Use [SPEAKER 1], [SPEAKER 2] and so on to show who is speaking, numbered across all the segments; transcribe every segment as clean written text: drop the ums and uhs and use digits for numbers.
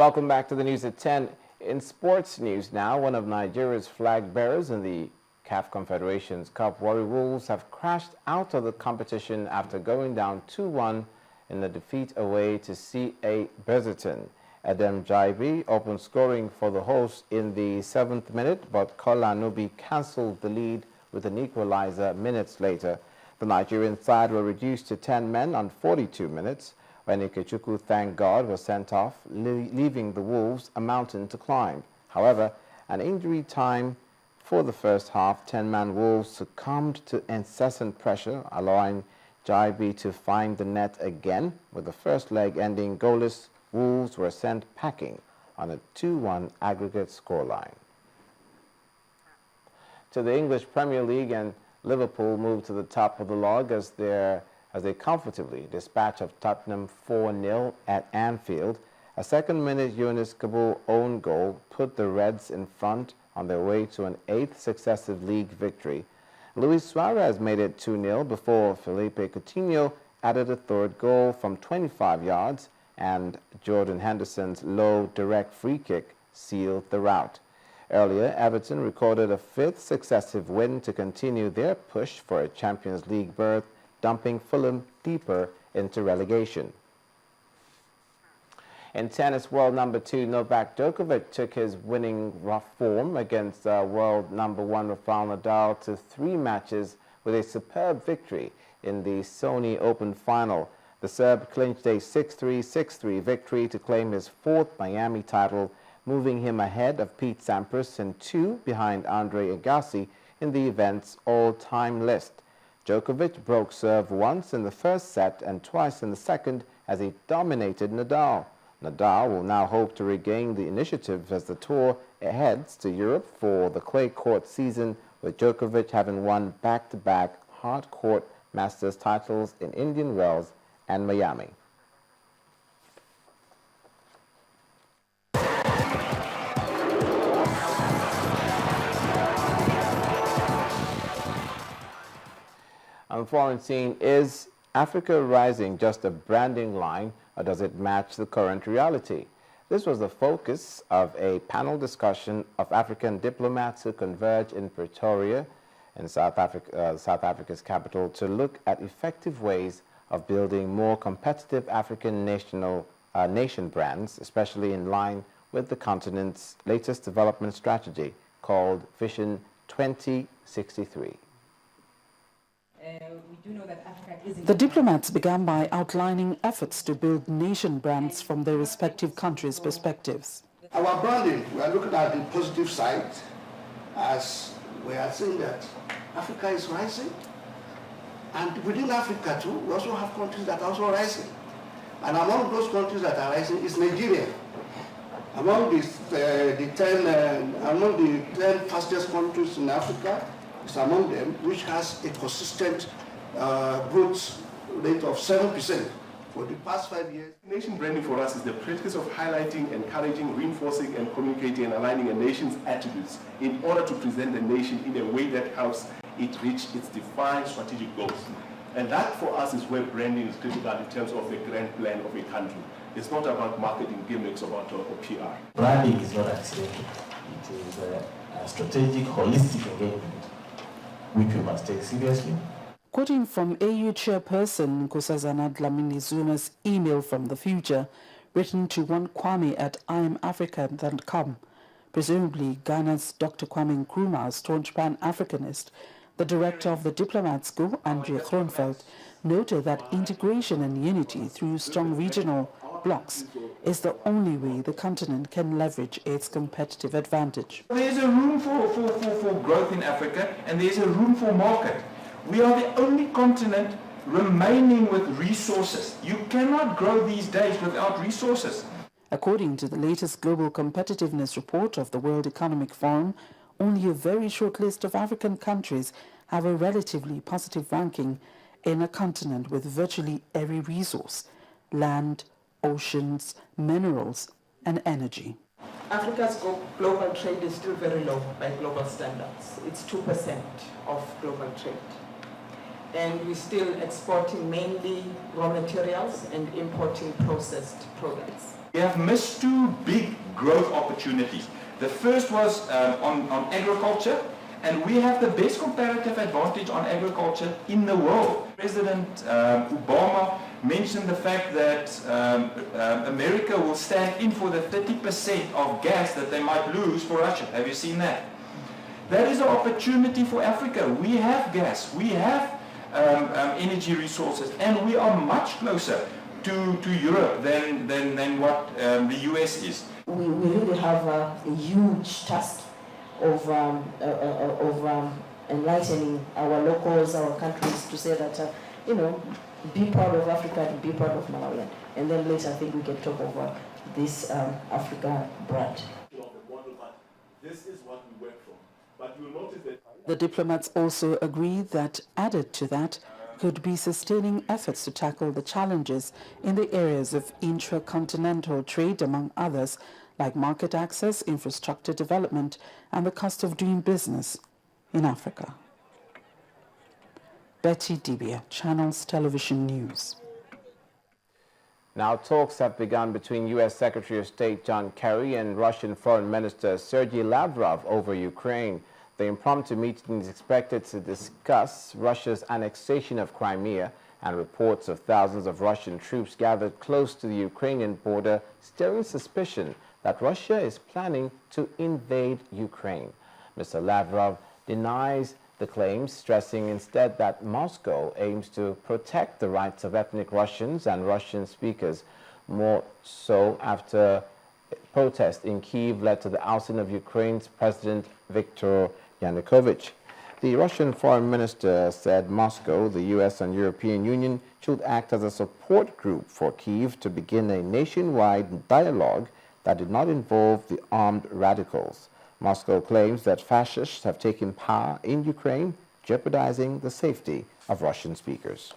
[SPEAKER 1] Welcome back to the news at 10. In sports news now, one of Nigeria's flag bearers in the CAF Confederations Cup, Warri Wolves, have crashed out of the competition after going down 2-1 in the defeat away to CA Beziton. Adam Jaibi opened scoring for the hosts in the 7th minute, but Kola Nubi cancelled the lead with an equalizer minutes later. The Nigerian side were reduced to 10 men on 42 minutes when Ikechukwu, thank God, was sent off, leaving the Wolves a mountain to climb. However, an injury time for the first half, 10-man Wolves succumbed to incessant pressure, allowing Jaibi to find the net again. With the first leg ending goalless, Wolves were sent packing on a 2-1 aggregate scoreline. To the English Premier League, and Liverpool moved to the top of the log as they comfortably dispatched of Tottenham 4-0 at Anfield. A second-minute Yunus Kabul own goal put the Reds in front on their way to an 8th successive league victory. Luis Suarez made it 2-0 before Felipe Coutinho added a third goal from 25 yards, and Jordan Henderson's low direct free kick sealed the rout. Earlier, Everton recorded a 5th successive win to continue their push for a Champions League berth, dumping Fulham deeper into relegation. In tennis, world number 2 Novak Djokovic took his winning rough form against world number 1 Rafael Nadal to 3 matches with a superb victory in the Sony Open final. The Serb clinched a 6-3, 6-3 victory to claim his 4th Miami title, moving him ahead of Pete Sampras and 2 behind Andre Agassi in the event's all-time list. Djokovic broke serve once in the first set and twice in the second as he dominated Nadal. Nadal will now hope to regain the initiative as the tour heads to Europe for the clay court season, with Djokovic having won back-to-back hard court Masters titles in Indian Wells and Miami. On the foreign scene, is Africa Rising just a branding line, or does it match the current reality? This was the focus of a panel discussion of African diplomats who converged in Pretoria, in South Africa's capital, to look at effective ways of building more competitive African nation brands, especially in line with the continent's latest development strategy called Vision 2063.
[SPEAKER 2] We do know that Africa is
[SPEAKER 3] the diplomats began by outlining efforts to build nation brands from their respective countries' perspectives.
[SPEAKER 4] Our branding, we are looking at the positive side, as we are saying that Africa is rising. And within Africa too, we also have countries that are also rising. And among those countries that are rising is Nigeria. Among the 10 fastest countries in Africa, is among them, which has a consistent growth rate of 7% for the past 5 years.
[SPEAKER 5] Nation branding for us is the practice of highlighting, encouraging, reinforcing, and communicating and aligning a nation's attributes in order to present the nation in a way that helps it reach its defined strategic goals. And that for us is where branding is critical in terms of the grand plan of a country. It's not about marketing gimmicks or PR.
[SPEAKER 6] Branding is not accidental. It is a strategic, holistic engagement, which we must take seriously.
[SPEAKER 3] Quoting from AU chairperson Nkosazana Dlamini Zuma's email from the future, written to one Kwame at IamAfrican.com, presumably Ghana's Dr. Kwame Nkrumah, staunch Pan-Africanist, the director of the Diplomats School, Andrea Kronfeld, noted that integration and unity through strong regional blocs is the only way the continent can leverage its competitive advantage.
[SPEAKER 7] There's a room for growth in Africa, and there's a room for market. We are the only continent remaining with resources. You cannot grow these days without resources.
[SPEAKER 3] According to the latest Global Competitiveness Report of the World Economic Forum, only a very short list of African countries have a relatively positive ranking in a continent with virtually every resource: land, oceans, minerals, and energy.
[SPEAKER 2] Africa's global trade is still very low by global standards. It's 2% of global trade. and we're still exporting mainly raw materials and importing processed products.
[SPEAKER 7] We have missed two big growth opportunities. The first was on agriculture, and we have the best comparative advantage on agriculture in the world. President Obama mentioned the fact that America will stand in for the 30% of gas that they might lose for Russia. Have you seen that? That is an opportunity for Africa. We have gas, we have energy resources, and we are much closer to Europe than what the US is.
[SPEAKER 8] We really have a huge task of enlightening our locals, our countries, to say that, be proud of Africa and be proud of Malawian. And then later I think we can talk over this Africa brand.
[SPEAKER 5] This is what we work from. But you'll notice that
[SPEAKER 3] The diplomats also agreed that added to that could be sustaining efforts to tackle the challenges in the areas of intracontinental trade, among others, like market access, infrastructure development, and the cost of doing business in Africa. Betty Dibia, Channels Television News.
[SPEAKER 1] Now, talks have begun between U.S. Secretary of State John Kerry and Russian Foreign Minister Sergei Lavrov over Ukraine. The impromptu meeting is expected to discuss Russia's annexation of Crimea and reports of thousands of Russian troops gathered close to the Ukrainian border, stirring suspicion that Russia is planning to invade Ukraine. Mr. Lavrov denies the claims, stressing instead that Moscow aims to protect the rights of ethnic Russians and Russian speakers, more so after protest in Kyiv led to the ousting of Ukraine's President Viktor Yanukovych. The Russian foreign minister said Moscow, the US and European Union should act as a support group for Kyiv to begin a nationwide dialogue that did not involve the armed radicals. Moscow claims that fascists have taken power in Ukraine, jeopardizing the safety of Russian speakers.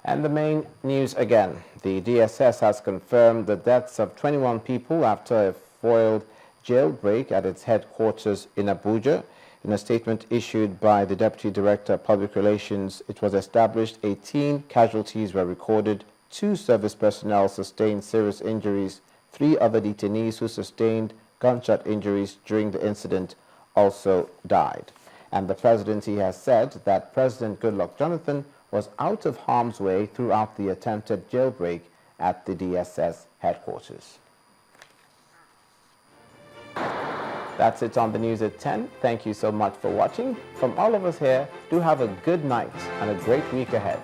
[SPEAKER 1] And the main news again. The DSS has confirmed the deaths of 21 people after a foiled jailbreak at its headquarters in Abuja. In a statement issued by the Deputy Director of Public Relations, it was established 18 casualties were recorded, 2 service personnel sustained serious injuries, 3 other detainees who sustained gunshot injuries during the incident also died. And the presidency has said that President Goodluck Jonathan was out of harm's way throughout the attempted jailbreak at the DSS headquarters. That's it on the news at 10. Thank you so much for watching. From all of us here, do have a good night and a great week ahead.